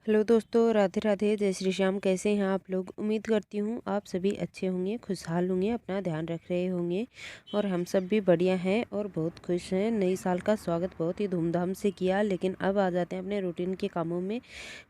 Hello दोस्तों, राधे राधे, जय श्री श्याम। कैसे हैं आप लोग? उम्मीद करती हूँ आप सभी अच्छे होंगे, खुशहाल होंगे, अपना ध्यान रख रहे होंगे। और हम सब भी बढ़िया हैं और बहुत खुश हैं। नई साल का स्वागत बहुत ही धूमधाम से किया, लेकिन अब आ जाते हैं अपने रूटीन के कामों में।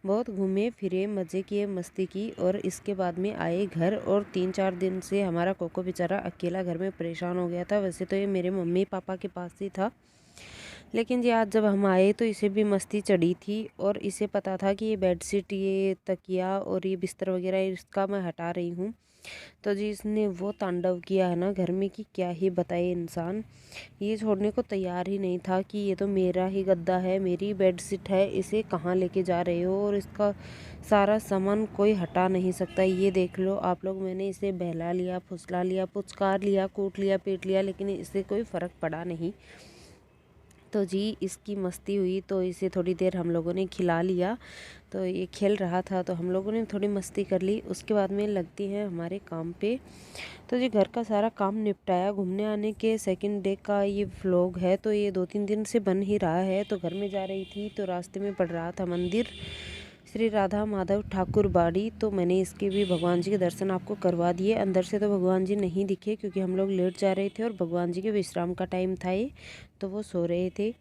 बहुत घूमे फिरे, मज़े किए, मस्ती की और इसके बाद में आए घर। और 3-4 दिन से हमारा कोको बेचारा अकेला घर में परेशान हो गया था। वैसे तो ये मेरे मम्मी पापा के पास ही था, लेकिन जी आज जब हम आए तो इसे भी मस्ती चढ़ी थी और इसे पता था कि ये बेडशीट, ये तकिया और ये बिस्तर वगैरह इसका मैं हटा रही हूँ। तो जी इसने वो तांडव किया है ना घर में कि क्या ही बताए इंसान। ये छोड़ने को तैयार ही नहीं था कि ये तो मेरा ही गद्दा है, मेरी बेडशीट है, इसे कहाँ लेके जा रहे हो। और इसका सारा सामान कोई हटा नहीं सकता। ये देख लो आप लोग, मैंने इसे बहला लिया, फुसला लिया, पुचकार लिया, कूट लिया, पीट लिया, लेकिन इससे कोई फ़र्क पड़ा नहीं। तो जी इसकी मस्ती हुई तो इसे थोड़ी देर हम लोगों ने खिला लिया। तो ये खेल रहा था तो हम लोगों ने थोड़ी मस्ती कर ली। उसके बाद में लगती है हमारे काम पे। तो जी घर का सारा काम निपटाया। घूमने आने के सेकंड डे का ये व्लॉग है। तो ये 2-3 दिन से बन ही रहा है। तो घर में जा रही थी तो रास्ते में पड़ रहा था मंदिर श्री राधा माधव ठाकुर बाड़ी। तो मैंने इसके भी भगवान जी के दर्शन आपको करवा दिए। अंदर से तो भगवान जी नहीं दिखे क्योंकि हम लोग लेट जा रहे थे और भगवान जी के विश्राम का टाइम था ये, तो वो सो रहे थे।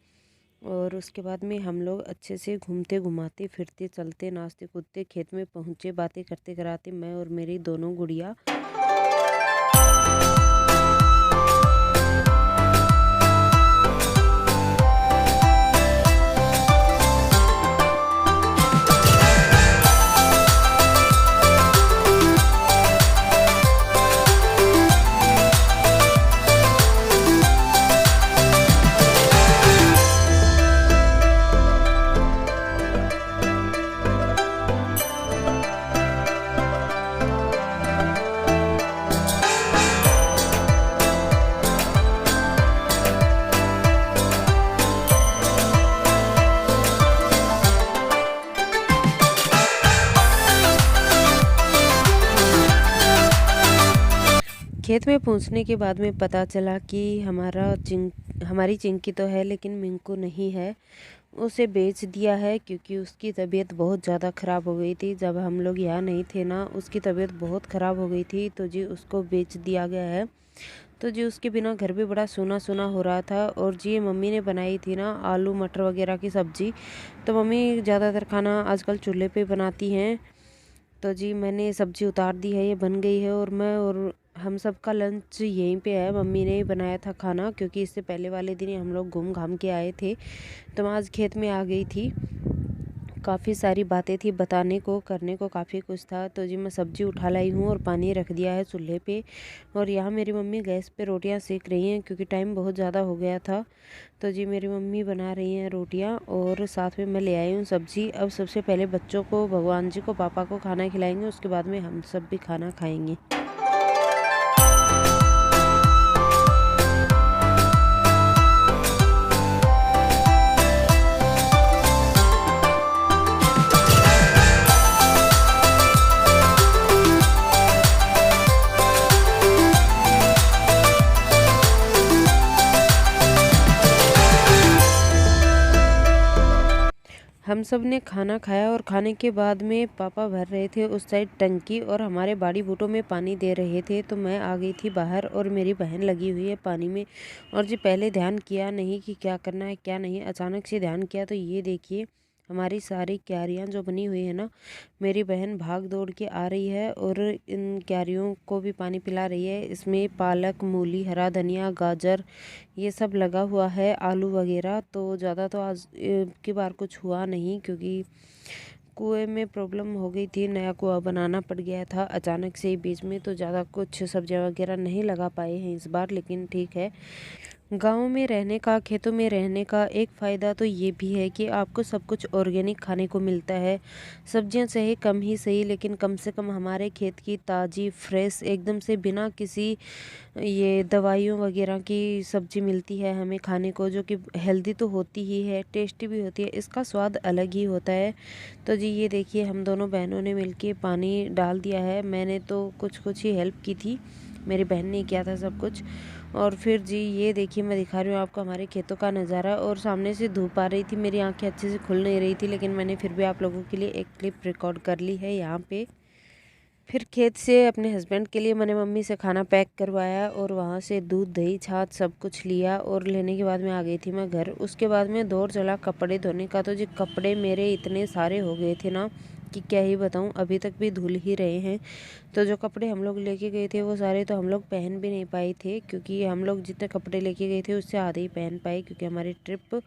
और उसके बाद में हम लोग अच्छे से घूमते घुमाते फिरते चलते नाचते कूदते खेत में पहुँचे, बातें करते कराते, मैं और मेरी दोनों गुड़िया। खेत में पहुंचने के बाद में पता चला कि हमारी चिंकी तो है लेकिन मिंकू नहीं है। उसे बेच दिया है क्योंकि उसकी तबीयत बहुत ज़्यादा ख़राब हो गई थी। जब हम लोग यहाँ नहीं थे ना, उसकी तबीयत बहुत ख़राब हो गई थी, तो जी उसको बेच दिया गया है। तो जी उसके बिना घर भी बड़ा सूना सूना हो रहा था। और जी मम्मी ने बनाई थी ना आलू मटर वगैरह की सब्ज़ी। तो मम्मी ज़्यादातर खाना आजकल चूल्हे पे बनाती हैं। तो जी मैंने सब्ज़ी उतार दी है, ये बन गई है। और मैं और हम सब का लंच यहीं पे है। मम्मी ने ही बनाया था खाना क्योंकि इससे पहले वाले दिन ही हम लोग घूम घाम के आए थे। तो मैं आज खेत में आ गई थी। काफ़ी सारी बातें थी बताने को, करने को काफ़ी कुछ था। तो जी मैं सब्ज़ी उठा लाई हूँ और पानी रख दिया है चूल्हे पे। और यहाँ मेरी मम्मी गैस पे रोटियाँ सेक रही हैं क्योंकि टाइम बहुत ज़्यादा हो गया था। तो जी मेरी मम्मी बना रही हैं रोटियाँ और साथ में मैं ले आई हूँ सब्ज़ी। अब सबसे पहले बच्चों को, भगवान जी को, पापा को खाना खिलाएंगे, उसके बाद में हम सब भी खाना खाएंगे। हम सब ने खाना खाया और खाने के बाद में पापा भर रहे थे उस साइड टंकी और हमारे बाड़ी बूटों में पानी दे रहे थे। तो मैं आ गई थी बाहर और मेरी बहन लगी हुई है पानी में। और जी पहले ध्यान किया नहीं कि क्या करना है क्या नहीं, अचानक से ध्यान किया तो ये देखिए हमारी सारी क्यारियाँ जो बनी हुई है ना, मेरी बहन भाग दौड़ के आ रही है और इन क्यारियों को भी पानी पिला रही है। इसमें पालक, मूली, हरा धनिया, गाजर ये सब लगा हुआ है, आलू वगैरह। तो ज़्यादा तो आज की बार कुछ हुआ नहीं क्योंकि कुएं में प्रॉब्लम हो गई थी, नया कुआं बनाना पड़ गया था अचानक से ही बीच में। तो ज़्यादा कुछ सब्जियां वगैरह नहीं लगा पाए हैं इस बार, लेकिन ठीक है। गांव में रहने का, खेतों में रहने का एक फ़ायदा तो ये भी है कि आपको सब कुछ ऑर्गेनिक खाने को मिलता है। सब्जियां चाहे कम ही सही, लेकिन कम से कम हमारे खेत की ताज़ी फ्रेश एकदम से बिना किसी ये दवाइयों वगैरह की सब्ज़ी मिलती है हमें खाने को, जो कि हेल्दी तो होती ही है, टेस्टी भी होती है, इसका स्वाद अलग ही होता है। तो जी ये देखिए हम दोनों बहनों ने मिलके पानी डाल दिया है। मैंने तो कुछ कुछ ही हेल्प की थी, मेरी बहन ने किया था सब कुछ। और फिर जी ये देखिए मैं दिखा रही हूँ आपको हमारे खेतों का नज़ारा, और सामने से धूप आ रही थी, मेरी आंखें अच्छे से खुल नहीं रही थी, लेकिन मैंने फिर भी आप लोगों के लिए एक क्लिप रिकॉर्ड कर ली है यहाँ पे। फिर खेत से अपने हस्बैंड के लिए मैंने मम्मी से खाना पैक करवाया, और वहाँ से दूध दही छाछ सब कुछ लिया, और लेने के बाद में आ गई थी मैं घर। उसके बाद में दौर चला कपड़े धोने का। तो जी कपड़े मेरे इतने सारे हो गए थे ना कि क्या ही बताऊँ, अभी तक भी धुल ही रहे हैं। तो जो कपड़े हम लोग लेके गए थे वो सारे तो हम लोग पहन भी नहीं पाए थे, क्योंकि हम लोग जितने कपड़े लेके गए थे उससे आधे ही पहन पाए, क्योंकि हमारी ट्रिप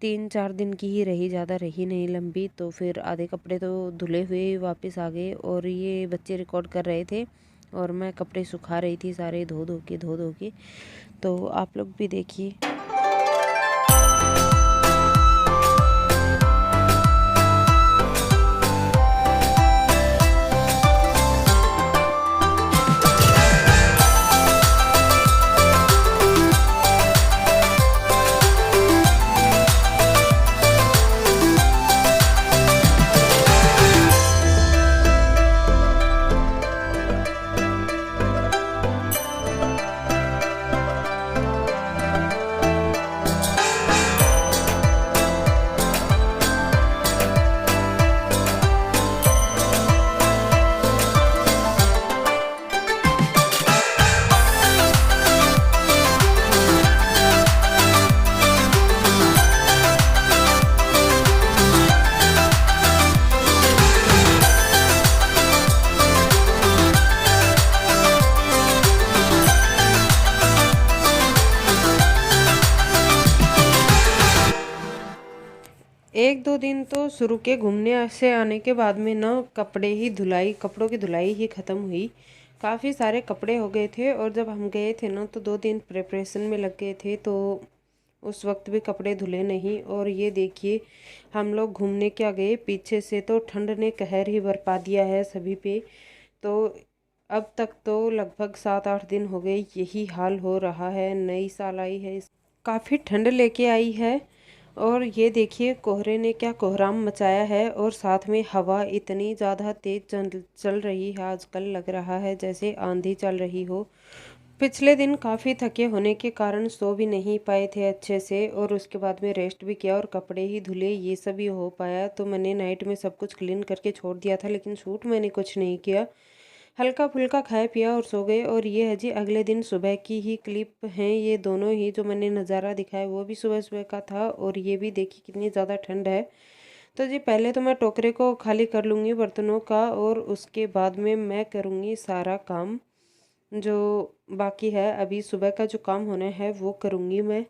3-4 दिन की ही रही, ज़्यादा रही नहीं लंबी। तो फिर आधे कपड़े तो धुले हुए ही वापस आ गए, और ये बच्चे रिकॉर्ड कर रहे थे और मैं कपड़े सुखा रही थी सारे धो धो के। तो आप लोग भी देखिए। एक दो दिन तो शुरू के घूमने से आने के बाद में ना कपड़ों की धुलाई ही ख़त्म हुई। काफ़ी सारे कपड़े हो गए थे, और जब हम गए थे ना तो 2 दिन प्रिपरेशन में लग गए थे, तो उस वक्त भी कपड़े धुले नहीं। और ये देखिए हम लोग घूमने क्या गए, पीछे से तो ठंड ने कहर ही बरपा दिया है सभी पे। तो अब तक तो लगभग 7-8 दिन हो गए यही हाल हो रहा है। नई साल आई है, काफ़ी ठंड लेके आई है। और ये देखिए कोहरे ने क्या कोहराम मचाया है, और साथ में हवा इतनी ज़्यादा तेज़ चल रही है आजकल, लग रहा है जैसे आंधी चल रही हो। पिछले दिन काफ़ी थके होने के कारण सो भी नहीं पाए थे अच्छे से, और उसके बाद में रेस्ट भी किया और कपड़े ही धुले, ये सब ही हो पाया। तो मैंने नाइट में सब कुछ क्लीन करके छोड़ दिया था, लेकिन शूट मैंने कुछ नहीं किया, हल्का फुल्का खाया पिया और सो गए। और ये है जी अगले दिन सुबह की ही क्लिप हैं, ये दोनों ही जो मैंने नज़ारा दिखाया वो भी सुबह सुबह का था। और ये भी देखिए कितनी ज़्यादा ठंड है। तो जी पहले तो मैं टोकरे को खाली कर लूँगी बर्तनों का, और उसके बाद में मैं करूँगी सारा काम जो बाकी है। अभी सुबह का जो काम होना है वो करूँगी मैं।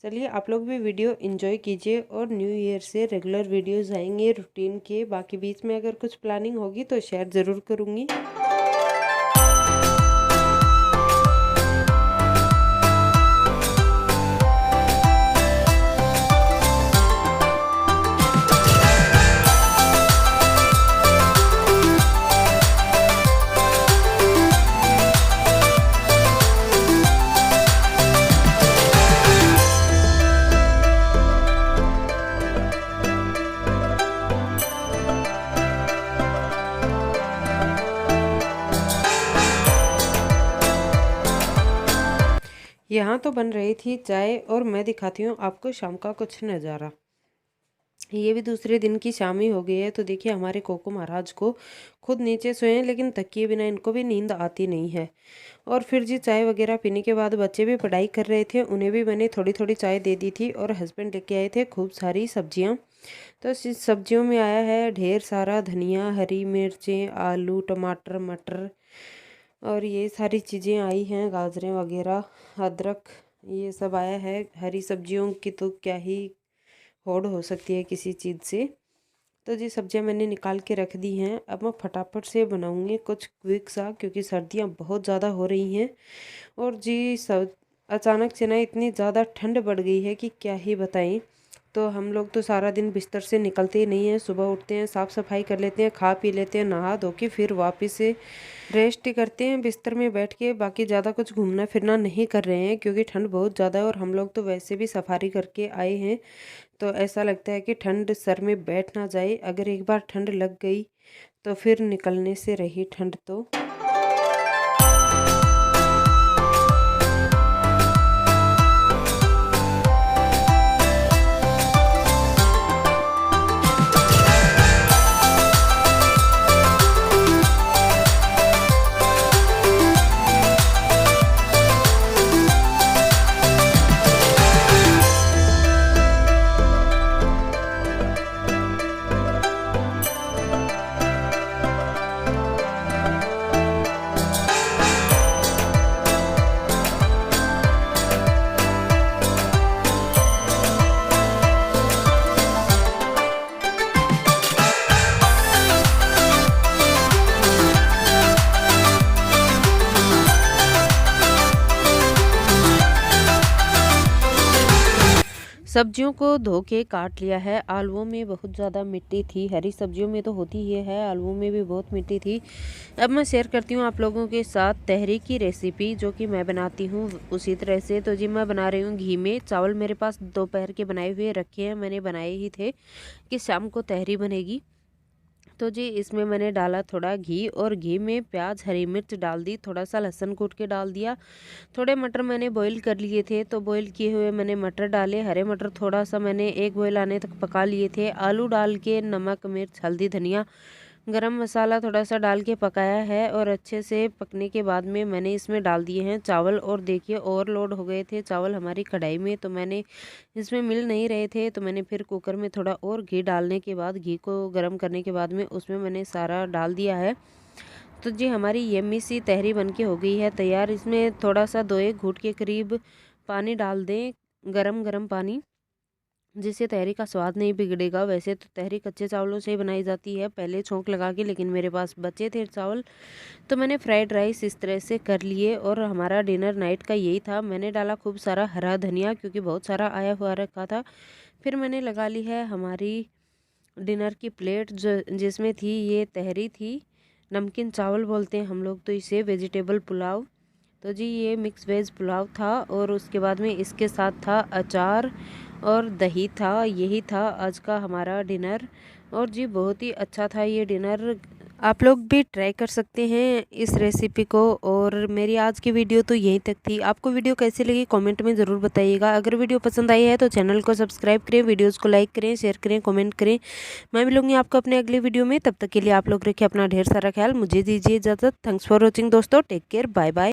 चलिए आप लोग भी वीडियो एंजॉय कीजिए, और न्यू ईयर से रेगुलर वीडियोज़ आएंगे रूटीन के। बाकी बीच में अगर कुछ प्लानिंग होगी तो शेयर ज़रूर करूँगी। यहाँ तो बन रही थी चाय, और मैं दिखाती हूँ आपको शाम का कुछ नज़ारा। ये भी दूसरे दिन की शाम ही हो गई है। तो देखिए हमारे कोको महाराज को खुद नीचे सोए हैं, लेकिन तकिए बिना इनको भी नींद आती नहीं है। और फिर जी चाय वगैरह पीने के बाद बच्चे भी पढ़ाई कर रहे थे, उन्हें भी मैंने थोड़ी थोड़ी चाय दे दी थी। और हस्बैंड लेके आए थे खूब सारी सब्जियाँ। तो इस सब्जियों में आया है ढेर सारा धनिया, हरी मिर्चें, आलू, टमाटर, मटर, और ये सारी चीज़ें आई हैं, गाजरें वगैरह, अदरक, ये सब आया है। हरी सब्जियों की तो क्या ही होड़ हो सकती है किसी चीज़ से। तो जी सब्जियां मैंने निकाल के रख दी हैं। अब मैं फटाफट से बनाऊंगी कुछ क्विक सा, क्योंकि सर्दियां बहुत ज़्यादा हो रही हैं। और जी सब अचानक से ना इतनी ज़्यादा ठंड बढ़ गई है कि क्या ही बताएं। तो हम लोग तो सारा दिन बिस्तर से निकलते ही नहीं हैं। सुबह उठते हैं, साफ़ सफाई कर लेते हैं, खा पी लेते हैं, नहा धो के फिर वापस से रेस्ट ही करते हैं बिस्तर में बैठ के। बाकी ज़्यादा कुछ घूमना फिरना नहीं कर रहे हैं, क्योंकि ठंड बहुत ज़्यादा है, और हम लोग तो वैसे भी सफारी करके आए हैं। तो ऐसा लगता है कि ठंड सर में बैठ ना जाए। अगर एक बार ठंड लग गई तो फिर निकलने से रही ठंड। तो सब्जियों को धो के काट लिया है। आलूओं में बहुत ज़्यादा मिट्टी थी, हरी सब्जियों में तो होती ही है, आलूओं में भी बहुत मिट्टी थी। अब मैं शेयर करती हूँ आप लोगों के साथ तहरी की रेसिपी, जो कि मैं बनाती हूँ उसी तरह से। तो जी मैं बना रही हूँ घी में। चावल मेरे पास दोपहर के बनाए हुए रखे हैं, मैंने बनाए ही थे कि शाम को तहरी बनेगी। तो जी इसमें मैंने डाला थोड़ा घी, और घी में प्याज हरी मिर्च डाल दी, थोड़ा सा लहसुन कूट के डाल दिया। थोड़े मटर मैंने बॉईल कर लिए थे, तो बॉईल किए हुए मैंने मटर डाले, हरे मटर थोड़ा सा मैंने एक बॉईल आने तक पका लिए थे। आलू डाल के नमक मिर्च हल्दी धनिया गरम मसाला थोड़ा सा डाल के पकाया है, और अच्छे से पकने के बाद में मैंने इसमें डाल दिए हैं चावल। और देखिए ओवरलोड हो गए थे चावल हमारी कढ़ाई में, तो मैंने इसमें मिल नहीं रहे थे, तो मैंने फिर कुकर में थोड़ा और घी डालने के बाद, घी को गर्म करने के बाद में उसमें मैंने सारा डाल दिया है। तो जी हमारी यम्मी सी तहरी बनके हो गई है तैयार। इसमें थोड़ा सा 2-1 घूंट के करीब पानी डाल दें, गरम गरम पानी, जिससे तहरी का स्वाद नहीं बिगड़ेगा। वैसे तो तहरी कच्चे चावलों से ही बनाई जाती है पहले छोंक लगा के, लेकिन मेरे पास बचे थे चावल, तो मैंने फ्राइड राइस इस तरह से कर लिए। और हमारा डिनर नाइट का यही था। मैंने डाला खूब सारा हरा धनिया, क्योंकि बहुत सारा आया हुआ रखा था। फिर मैंने लगा ली है हमारी डिनर की प्लेट, जो जिसमें थी ये तहरी थी, नमकीन चावल बोलते हैं हम लोग तो इसे, वेजिटेबल पुलाव। तो जी ये मिक्स वेज पुलाव था, और उसके बाद में इसके साथ था अचार और दही था। यही था आज का हमारा डिनर, और जी बहुत ही अच्छा था ये डिनर। आप लोग भी ट्राई कर सकते हैं इस रेसिपी को। और मेरी आज की वीडियो तो यहीं तक थी। आपको वीडियो कैसी लगी कमेंट में ज़रूर बताइएगा। अगर वीडियो पसंद आई है तो चैनल को सब्सक्राइब करें, वीडियोस को लाइक करें, शेयर करें, कमेंट करें। मैं मिलूंगी आपको अपने अगले वीडियो में। तब तक के लिए आप लोग रखिए अपना ढेर सारा ख्याल। मुझे दीजिए इजाज़त। थैंक्स फॉर वॉचिंग दोस्तों। Take care, bye bye.